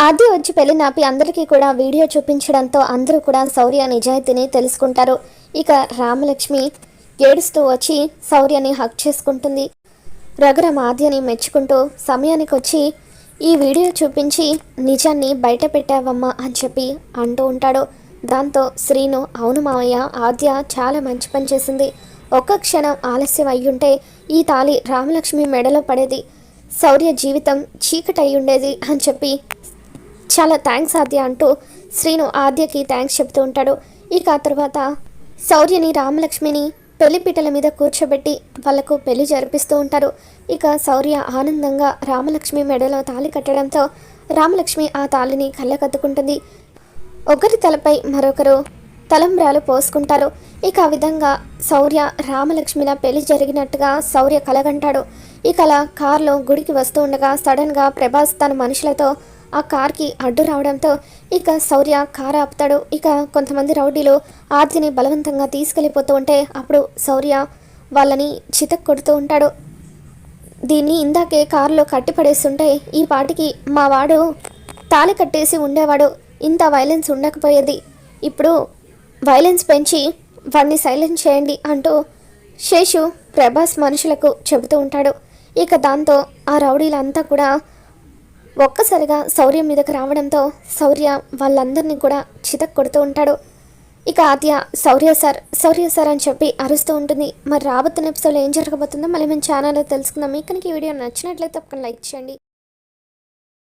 ఆది వచ్చి పెళ్లి నాపి అందరికీ కూడా వీడియో చూపించడంతో అందరూ కూడా శౌర్య నిజాయితీని తెలుసుకుంటారు. ఇక రామలక్ష్మి ఏడుస్తూ వచ్చి శౌర్యని హక్ చేసుకుంటుంది. రఘురామ్ ఆద్యని మెచ్చుకుంటూ సమయానికి వచ్చి ఈ వీడియో చూపించి నిజాన్ని బయట పెట్టావమ్మా అని చెప్పి అంటూ ఉంటాడు. దాంతో శ్రీను అవును మావయ్య, ఆద్య చాలా మంచి పని చేసింది. ఒక్క క్షణం ఆలస్యం అయ్యుంటే ఈ తాళి రామలక్ష్మి మెడలో పడేది, శౌర్య జీవితం చీకటి అయి ఉండేది అని చెప్పి చాలా థ్యాంక్స్ ఆద్య అంటూ శ్రీను ఆద్యకి థ్యాంక్స్ చెప్తూ ఉంటాడు. ఇక ఆ తర్వాత శౌర్యని రామలక్ష్మిని పెళ్లిపీటల మీద కూర్చోబెట్టి వాళ్లకు పెళ్లి జరిపిస్తూ ఉంటారు. ఇక శౌర్య ఆనందంగా రామలక్ష్మి మెడలో తాళి కట్టడంతో రామలక్ష్మి ఆ తాళిని కళ్ళకద్దుకుంటుంది. ఒకరి తలపై మరొకరు తలంబ్రాలు పోసుకుంటారు. ఇక ఆ విధంగా శౌర్య రామలక్ష్మిల పెళ్లి జరిగినట్టుగా శౌర్య కలగంటాడు. ఇక అలా కారులో గుడికి వస్తూ ఉండగా సడన్గా ప్రభాస్ తన మనుషులతో ఆ కార్కి అడ్డు రావడంతో ఇక శౌర్య కారు ఆపుతాడు. ఇక కొంతమంది రౌడీలు ఆద్యని బలవంతంగా తీసుకెళ్ళిపోతూ ఉంటే అప్పుడు శౌర్య వాళ్ళని చితక్ కొడుతూ ఉంటాడు. దీన్ని ఇందాకే కారులో కట్టిపడేస్తుంటే ఈ పాటికి మా వాడు తాళి కట్టేసి ఉండేవాడు, ఇంత వైలెన్స్ ఉండకపోయేది, ఇప్పుడు వైలెన్స్ పెంచి వాడిని సైలెంట్ చేయండి అంటూ శేషు ప్రభాస్ మనుషులకు చెబుతూ ఉంటాడు. ఇక దాంతో ఆ రౌడీలంతా కూడా ఒక్కసారిగా శౌర్య మీదకి రావడంతో శౌర్య వాళ్ళందరినీ కూడా చితక్ కొడుతూ ఉంటాడు. ఇక ఆద్య శౌర్య సార్ అని చెప్పి అరుస్తూ ఉంటుంది. మరి రాబోతున్న ఎపిసోడ్లో ఏం జరగబోతుందో మళ్ళీ మేము ఛానల్లో తెలుసుకుందాం. మీకు కనుక ఈ వీడియో నచ్చినట్లయితే ఒక లైక్ చేయండి.